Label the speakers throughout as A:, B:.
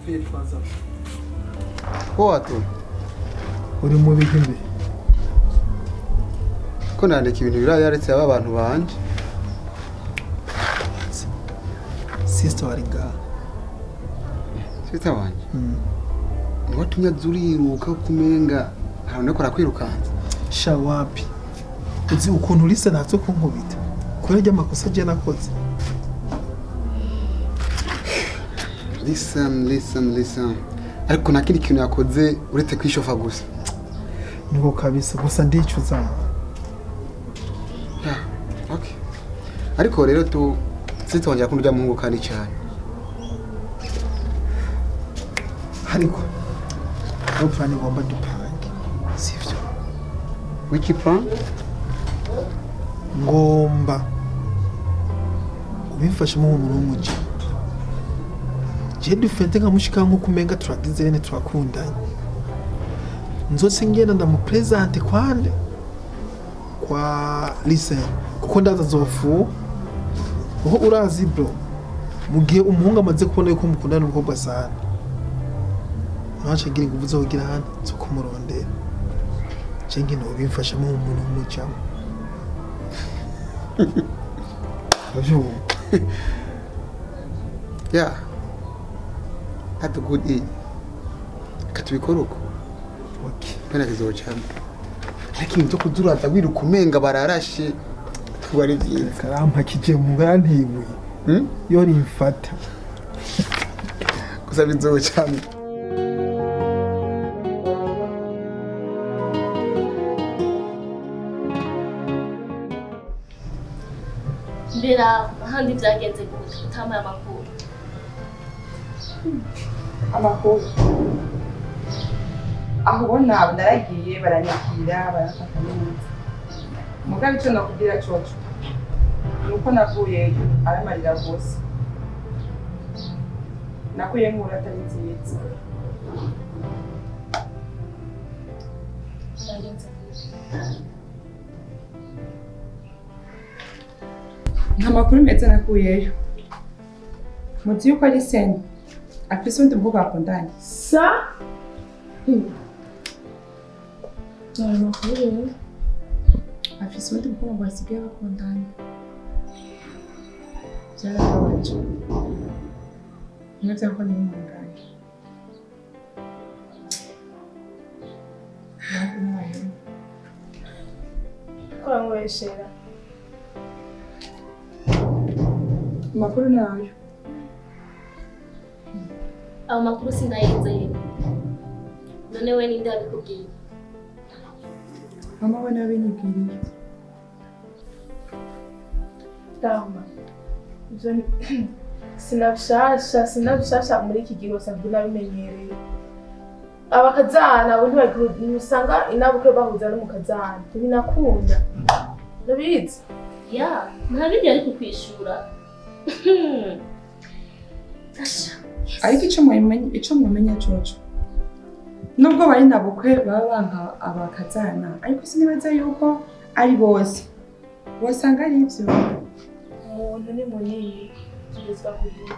A: Fais 3 ans.
B: Poa tu.
A: Uri mu biki mbe?
B: Ko nandika ibintu birayaretse aba bantu banje.
A: Sister wari ngaha.
B: Sister wanje. Watumye zuriruka kumenga ntabone ko rakwirukanza.
A: Sha wapi? Uzi ukuntu lisa natso kunkubita. Kubera amakosa je nakoze.
B: Listen. Ariko nakindi kintu yakoze uretse kwishofa gusa.
A: Niko kabisa gusa ndicuza.
B: Ya, okay. Ariko rero tu sitongera kundya muhungu kandi cyane.
A: Ariko upfani ngomba dupange. Sivyo.
B: Wiki plan?
A: Ngomba ubimfashemo mu muji. Je dufite nka mushika nko kumenga turagize rene turakundanye. Nzose ngenda ndamupresente kwande kwa listen kuko ndaza zofu uho urazi bro mugihe umuhungu amaze kubona yuko mukundana n'umukobwa sana ntace ngira ngo uzogira hano zo kumurondera cengi no bimfashamo umuntu w'umucamo Ajo
B: Yeah. That's a good day. Katubikora uko.
A: okay
B: Kana kizochana. Lakini nzo kuduraza wiruka umenga bararashe twari byiza.
A: karampa kije mu garantiwe yo rimfata
B: Gusa bizochana.
C: Mbera handi byagenze gute utama amakuru.
D: Amakuru aho ubona naragiye baranyakira barafata neza mugabe icyo nakubwira coco nuko navuye aramarira rwose nakuye nkura atari nziza nta makuru meza nakuyeyo muzi yuko ari seni afise undi mukobwa bakundanye
C: Sa? Nta makuru.
D: afise undi mukobwa basigaye bakundanye byarababaje niyo byako ni umugani
C: Kora ngweshera.
D: amakuru nayo
C: Aho makuru sinayizeye. None we ninde abikubwiye?
D: mama we nawe binyibwiriye
E: Dama. Sinabishasha muri iki gihe usanzwe nabimenyereye. Abakazana abo ntibagusanga inabukwe bahuza no mukazana. Binakunda. Ndabizi.
C: Ya, nta bindi ari kukwishura. Tasha.
D: ariko icyo mumenya coco nubwo bari nabukwe baba banka abakazana ariko sinibaza yuko ari bose wasanga ari ivyo
E: Umuntu ni munini. Tugezwa kugira.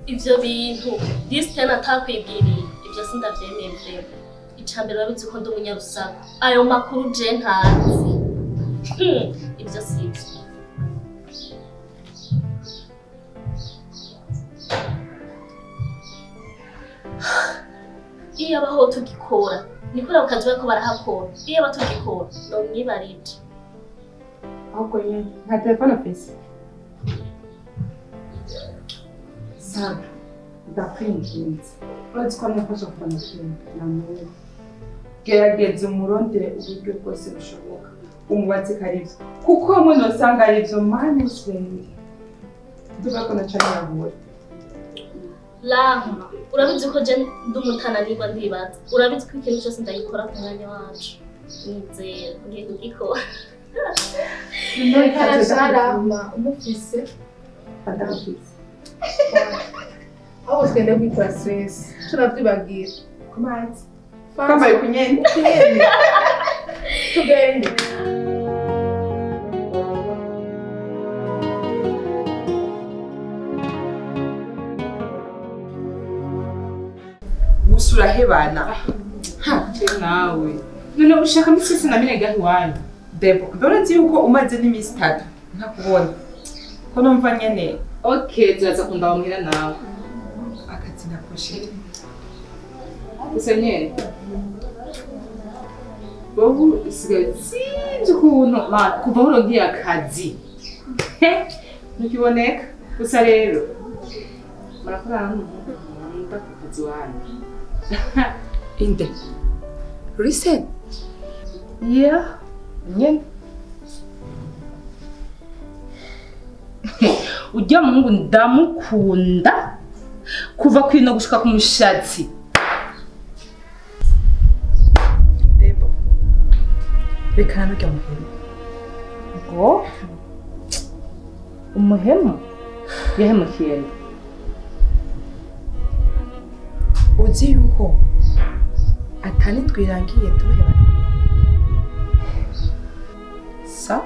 C: Ivyo bintu Disney atakwibwiriye. Ibyo sindavyemeye. Icambere babizi ko ndi umunyarusaku. Ayo makuru je ntazi. Ibyo sivyo. Iyo abaho tugikora nikora bakazi bariko barahakora. Iyo batugikora no mwibarije.
D: ahubwo nyine nta telefone afise sana ndakwinginze urazi ko nafasha kuva na kera namubona gerageza umurondere uburyo bwose bushoboka umubaze ko ari byo kuko hamwe nosanga ari byo mani usenge nduga ko naca nirabura
C: Lama, urabizi ko je ndi umutananirwa ndibaza. Urabizi ko ikintu cyose ndagikora ku mwanya wacu. Nizeye ngiye kugikora.
E: Karasharama umufise.
D: adafise
E: Aho twende kwikora stress. Turavyibagira.
D: kumazi kambaye kunyene
E: Tugende.
D: gusa urahebana. Nawe none ushaka misisi na mine gahi wanyu Debo mbona nzi yuko umaze n'iminsi 3 ntakubona ko numva nyene. Okay tuzaza kundaba muhira nawe akazi nakoshe usenyere bobu isigaye sinzi ukuntu kuva aho uronkiye akazi ntukiboneka gusa rero murakorana n'umuntu ku kazi wanyu inde listen yeah nyene ujya mungu ndamukunda kuva kwino gushika ku mushatsi. Debo reka nujya muhemu ngo umuhemu yahemukiye uzi yuko atani twirangiye tuhebana sa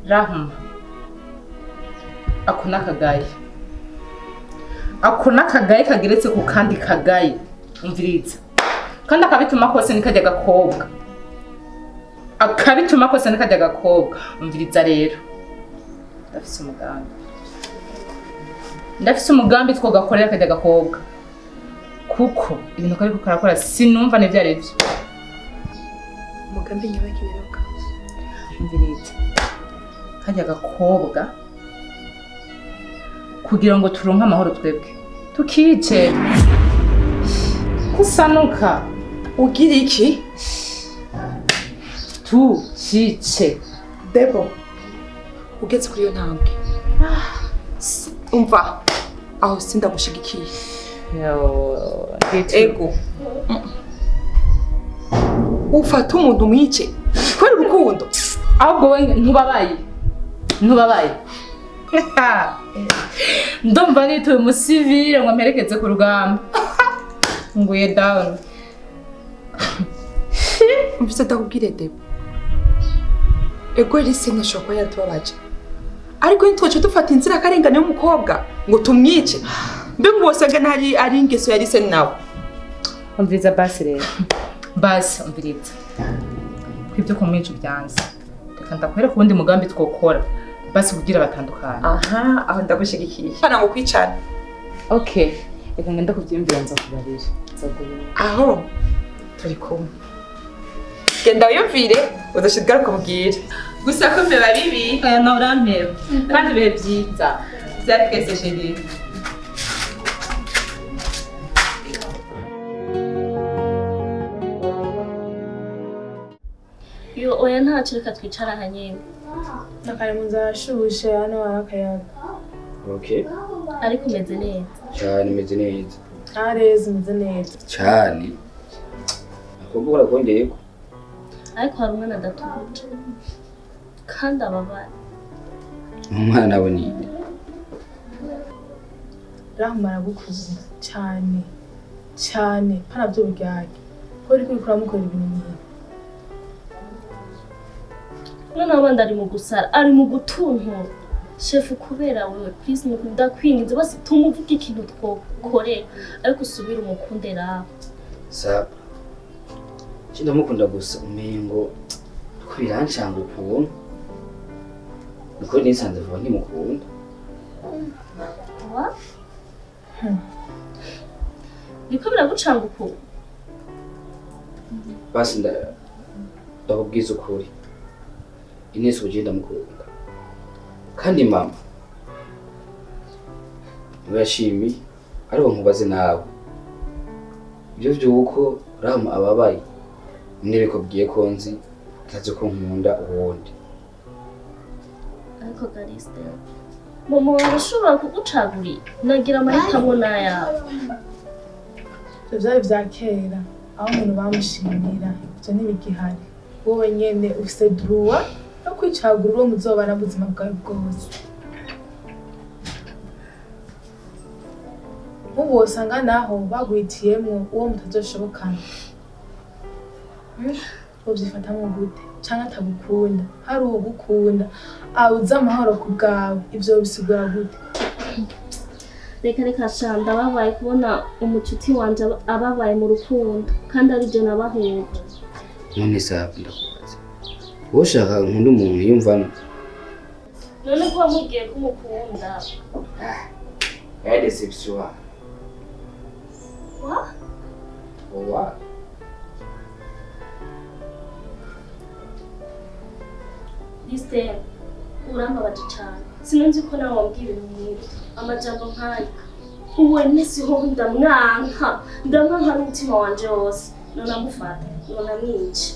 D: Rahma akuna kagaye kageretse ku kandi kagaye umviriza kandi akabituma kose nikajya gakobwa umviriza rero ndafise umugambi twogakorera kajya gakobwa kuko ibintu kari kukarakora sinumva n'ivyo arivyo umugambi nyabakireroka umviriza kajya gakobwa kugira ngo turonke amahoro twebwe tukice kusanuka ugira iki tukice Debo ugeze kuri yo ntambwe umva aho sindamushigikiye ego ufata umuntu umwice kwera urukundo ahubwo we ntubabaye ndumva nituye umusivile ngo amperekeze ku rugamba nguye down mvise ndakubwire Debo ego lise nashobora kuba yaratubabaje ariko ntitwace dufata inzira akarengane y'umukobwa ngo tumwice mbe ngo bosanga ntari ari ingeso ya lise nawe umviriza basi rero basi umviriza kwibyo kumwica byanze reka ndakwere ku wundi mugambi twokora basi kugira batandukana. Aha aho ndagushigikiye hana ngo kwicana. Okay reka ngenda kubyimvira nza kubarira aho turi kumwe genda yumvire udashidgara kumubwira gusa ko mbe babibi aya na urampera kandi bihe byiza byarikese sheri.
C: Yo oya ntacyo reka twicara aha nyine
E: nakare munzashushe hano harakayaga.
F: Okay
C: ariko umeze neza
F: cyane meze neza
E: areze meze neza
F: cyane akubwo urakongeye ko
C: ariko hari umwana adatuje kandi ababara.
F: umwana we ninde
E: Rahma aragukuze cyane cyane pana byo bigage ko uri kwikura mukora ibintu nk'ibi.
C: None abandi ari mu gusara ari mu gutuntura shefu kubera wewe please ndakwinginze basi tumuvuge ikintu twokorera ariko usubire umukunde raho
F: sa ndamukunda gusa umengo ko birancanga ukuntu niko nisanze vuba ntimukunda
C: wa niko biragucanga ukuntu
F: basi ndakubwiza ukuri Inesi ugenda mukunda kandi mama urashimi ariko nkubaze nawe ibyo byuko Rahma ababaye nire ko bwiye ko nzi taze ko nkunda uwundi
C: ariko Gariste mama warashobora kugucagurira nagira amahitamo nayawe.
E: Ibyo byari bya kera aho umuntu bamushimira ibyo ntibigihari wowe nyene ufise droit no kwicagura uwo muzobana buzima bwawe bwose. Nk'ubu usanga naho baguhitiyemwo uwo mutazoshobokana Uvyifatamwo gute canke atagukunda hari uwugukunda awuzi amahoro ku bwawe ivyo bisigura gute?
C: reka sha ndababaye kubona umucuti wanje ababaye mu rukundo kandi ari je nabahuje.
F: none sawa ndakubaza woshaka nkunda umuntu yumvana
C: none ko wamubwiye ko umukunda
F: ya deception
C: wa
F: wa
C: Listen, urambabaje cyane. Sinunzi ko nawe wambwira ibintu nk'ibyo. Amajambo nk'aya. Uwe nisiho ndamwanka n'umutima wanje wose. None amufata, none amwica.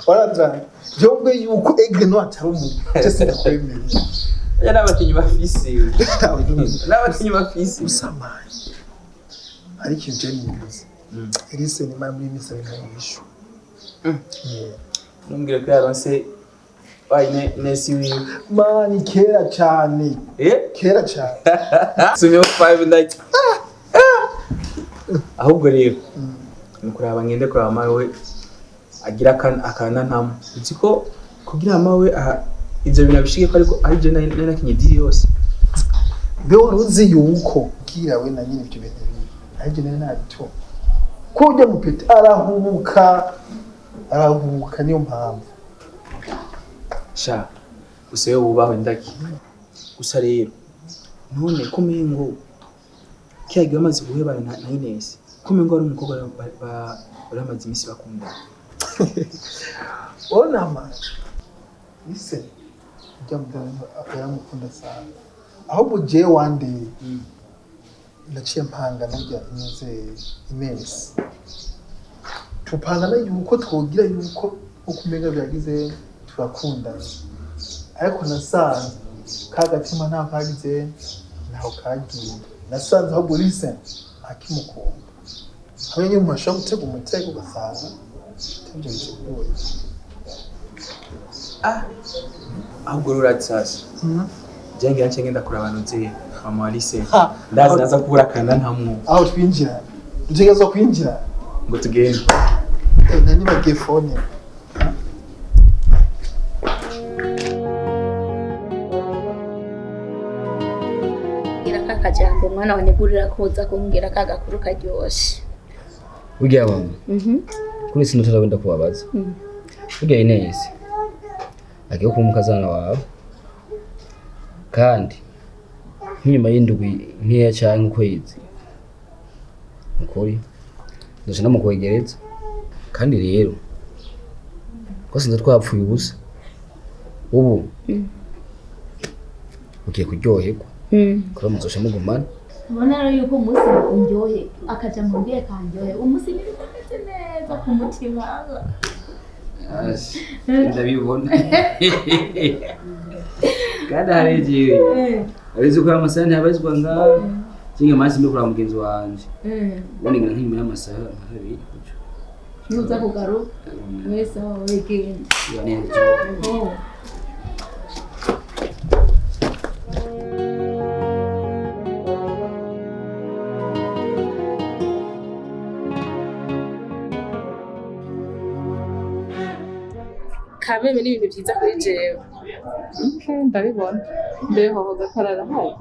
A: Ora drama. Jombe yuko egre no atari umuntu. Cyese ndakwemeye.
B: Ya n'abakinyi bafise. N'abakinyi bafise.
A: Usamaye. Ari ikintu je nibuze. Elise ni mara muri misa y'ishu.
B: Numbwire ko yaronse wayi nesi wiwe.
A: Mani kera cyane. Kera cyane.
B: Sumye 5 night. Ahubwo rero nukuraba ngende kuraba mawe agira akana ntamu. Uzi ko kugira amawe ivyo bintu bishike ko ariko ari je nakinye diri yose.
A: Beho uruzi yuko kira we na nyine ivyo bintu bibi. Ari je nabito. Ko ujya mupete arahubuka niyo mpamvu.
B: Sha usewe bubaho ndaki. Gusa rero none kumengo kiyagiye amazi guhebana na Ines. Kumengo ari umukobwa baramaze imisi bakunda.
A: Ona ma. Listen. Jambo akamukunda sana. Ahubwo je one day naciye mpanga najya inyuze imesi. Tupanga na yuko twogira yuko ukumenga byagize turakundana. Ariko nasanze kagatima nta kagize naho kagiye. Nasanze ahubwo listen akimukunda. Hamwe nyuma shaka gutega umutego gasanga tebye bigoye.
B: Ahubwo ruratsasa. Jenge yace ngenda kurabana nze mama Alice. Ndazi naza kubura kana ntamwo.
A: Aho twinjira. Utegeza kwinjira.
B: Ngo tugende.
A: Nani bagiye phone.
G: Kajambo umwana wanegurira koza kumbwira kagakuru karyoshe.
F: Burya mama kuri sino tarabenda kubabaza burya Ines agiye kumukazana wawe kandi nk'inyuma y'indwi nkeya cyane ukwezi ukuri ndaje namukwegereza kandi rero ko sinzi twapfuye ubusa ubu ugiye kuryoherwa kora muzosha mugumana
G: Mbona rero yuko umunsi ndyohe akaja mu mbiye kanjyohe umunsi ni bikomeze neza ku mutima
F: ndabibona kandi hareje arizo kwa amasani abazwa nga kinga masi mbe kura mugenzi wanje bone ngira nk'imwe y'amasaha nk'abiri kuco
G: nuza kugaruka wese aho weekend
F: yanenje
E: Kameme ni ibintu byiza kuri jewe.
D: Ndabibona. Mbeho gakarara hayi.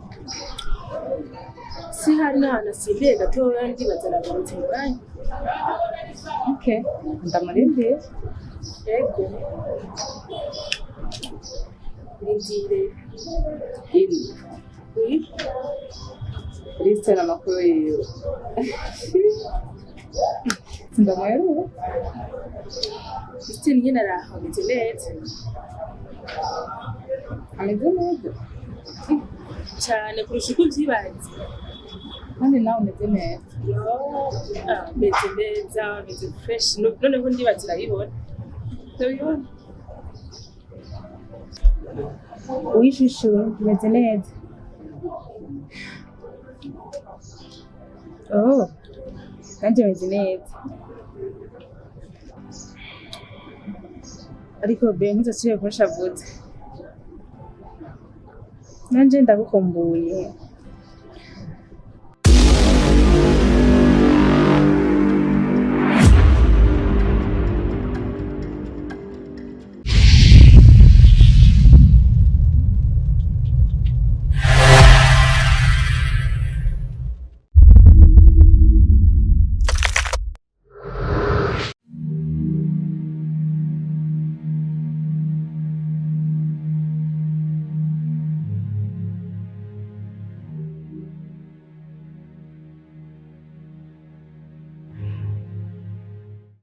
E: Si hari n'ahantu asimbiye gatoya ndibaza nagarutse muranye.
D: Ndamurindira.
E: Yego. Rindire. Oui.
D: Liste n'amakuru yiwe. Ndamweruye.
E: Liste nyine arahameze neza.
D: Ameze neza.
H: cyane kurusha uko ubyibaza.
D: kandi nawe umeze neza.
H: Meze neza, meze fresh, noneho ndibaza urayibona. Ndabibona.
D: Wishishe umeze neza. Kandi umeze neza. Ariko be ntuzasubire kunshavuza. Nanje ndagukumbuye.